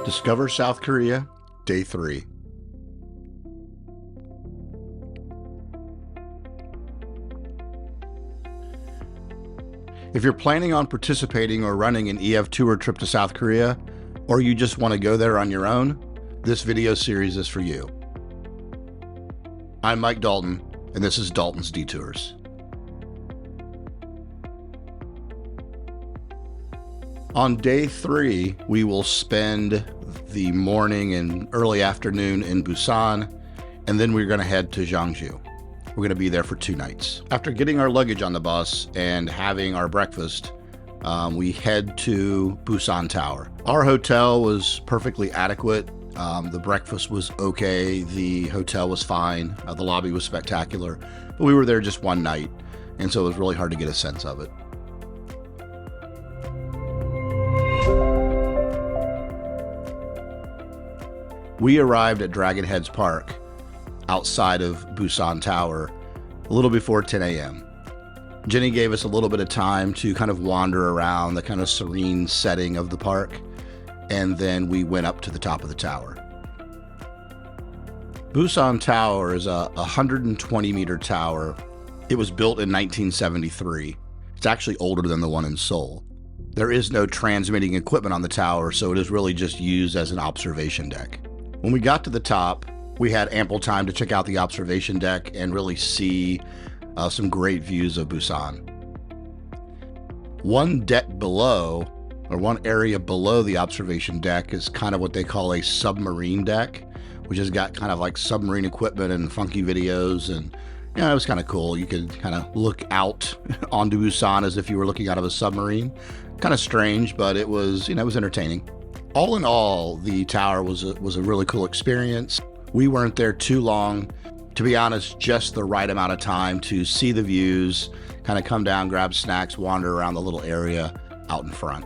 Discover South Korea, Day 3. If you're planning on participating or running an EF tour trip to South Korea, or you just want to go there on your own, this video series is for you. I'm Mike Dalton, and this is Dalton's Detours. On day 3, we will spend the morning and early afternoon in Busan, and then we're going to head to Gyeongju. We're going to be there for 2 nights. After getting our luggage on the bus and having our breakfast, we head to Busan Tower. Our hotel was perfectly adequate. The breakfast was okay. The hotel was fine. The lobby was spectacular. But we were there just 1 night, and so it was really hard to get a sense of it. We arrived at Dragon Heads Park outside of Busan Tower a little before 10 a.m. Jenny gave us a little bit of time to kind of wander around the kind of serene setting of the park, and then we went up to the top of the tower. Busan Tower is a 120-meter tower. It was built in 1973. It's actually older than the one in Seoul. There is no transmitting equipment on the tower, so it is really just used as an observation deck. When we got to the top, we had ample time to check out the observation deck and really see some great views of Busan. One deck below, or one area below the observation deck, is kind of what they call a submarine deck, which has got kind of like submarine equipment and funky videos, and it was kind of cool. You could kind of look out onto Busan as if you were looking out of a submarine. Kind of strange, but it was, it was entertaining. All in all, the tower was a really cool experience. We weren't there too long. To be honest, just the right amount of time to see the views, kind of come down, grab snacks, wander around the little area out in front.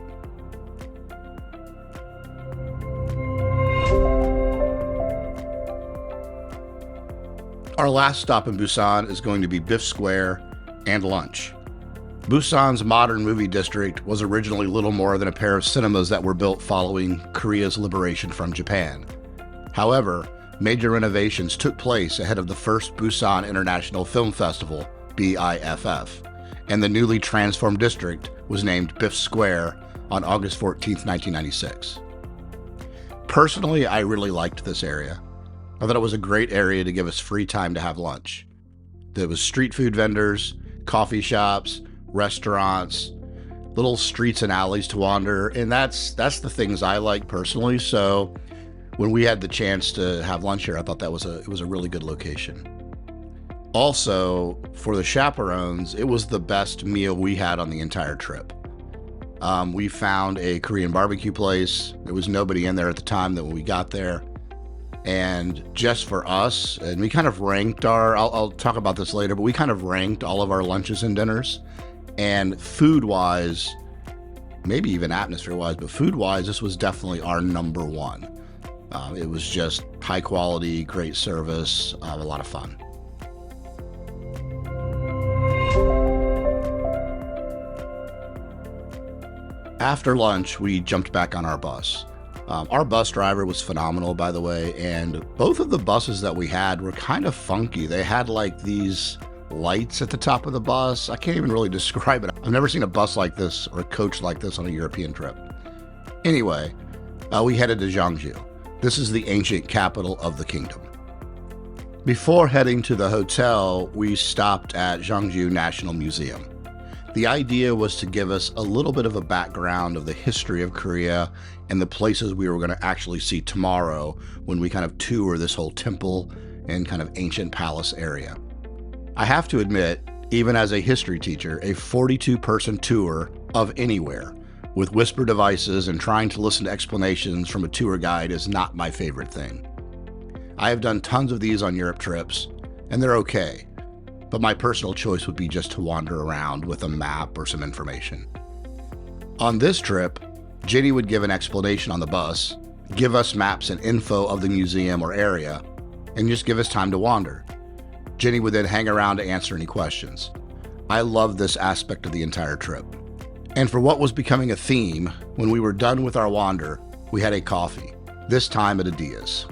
Our last stop in Busan is going to be BIFF Square and lunch. Busan's modern movie district was originally little more than a pair of cinemas that were built following Korea's liberation from Japan. However, major renovations took place ahead of the first Busan International Film Festival, BIFF, and the newly transformed district was named BIFF Square on August 14, 1996. Personally, I really liked this area. I thought it was a great area to give us free time to have lunch. There was street food vendors, coffee shops, restaurants, little streets and alleys to wander, and that's the things I like personally. So when we had the chance to have lunch here, I thought it was a really good location. Also, for the chaperones, it was the best meal we had on the entire trip. We found a Korean barbecue place. There was nobody in there at the time that when we got there. And just for us, and we kind of ranked I'll talk about this later, but we kind of ranked all of our lunches and dinners. And food-wise, maybe even atmosphere-wise, but food-wise, this was definitely our number one. It was just high quality, great service, a lot of fun. After lunch, we jumped back on our bus. Our bus driver was phenomenal, by the way, and both of the buses that we had were kind of funky. They had like these lights at the top of the bus. I can't even really describe it. I've never seen a bus like this or a coach like this on a European trip. Anyway, we headed to Gyeongju. This is the ancient capital of the kingdom. Before heading to the hotel, we stopped at Gyeongju National Museum. The idea was to give us a little bit of a background of the history of Korea and the places we were going to actually see tomorrow when we kind of tour this whole temple and kind of ancient palace area. I have to admit, even as a history teacher, a 42-person tour of anywhere with whisper devices and trying to listen to explanations from a tour guide is not my favorite thing. I have done tons of these on Europe trips, and they're okay, but my personal choice would be just to wander around with a map or some information. On this trip, Jenny would give an explanation on the bus, give us maps and info of the museum or area, and just give us time to wander. Jenny would then hang around to answer any questions. I loved this aspect of the entire trip. And for what was becoming a theme, when we were done with our wander, we had a coffee. this time at Adia's.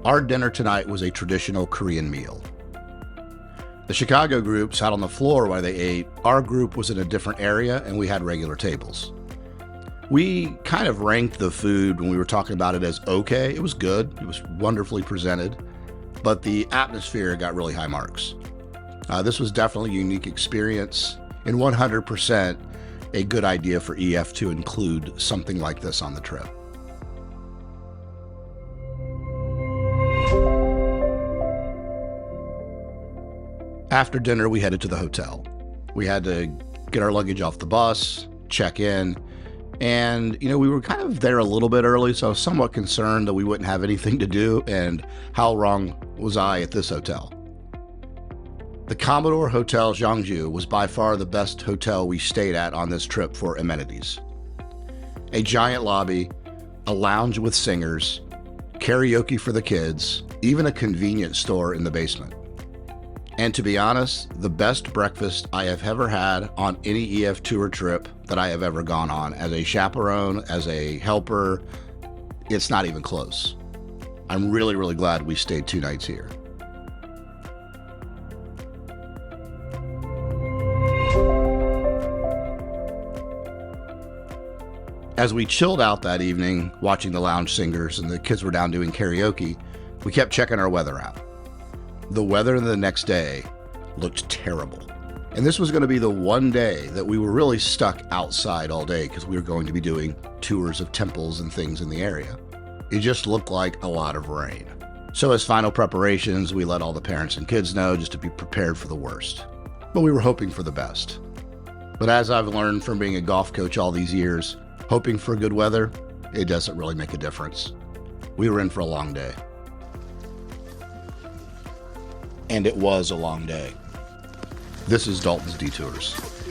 Our dinner tonight was a traditional Korean meal. The Chicago group sat on the floor while they ate. Our group was in a different area and we had regular tables. We kind of ranked the food when we were talking about it as okay. It was good. It was wonderfully presented, but the atmosphere got really high marks. This was definitely a unique experience and 100% a good idea for EF to include something like this on the trip. After dinner, we headed to the hotel. We had to get our luggage off the bus, check in, and, we were kind of there a little bit early, so I was somewhat concerned that we wouldn't have anything to do, and how wrong was I at this hotel? The Commodore Hotel Gyeongju was by far the best hotel we stayed at on this trip for amenities. A giant lobby, a lounge with singers, karaoke for the kids, even a convenience store in the basement. And to be honest, the best breakfast I have ever had on any EF tour trip that I have ever gone on. As a chaperone, as a helper, it's not even close. I'm really, really glad we stayed 2 nights here. As we chilled out that evening, watching the lounge singers and the kids were down doing karaoke, we kept checking our weather app. The weather the next day looked terrible. And this was going to be the one day that we were really stuck outside all day because we were going to be doing tours of temples and things in the area. It just looked like a lot of rain. So as final preparations, we let all the parents and kids know just to be prepared for the worst. But we were hoping for the best. But as I've learned from being a golf coach all these years, hoping for good weather, it doesn't really make a difference. We were in for a long day. And it was a long day. This is Dalton's Detours.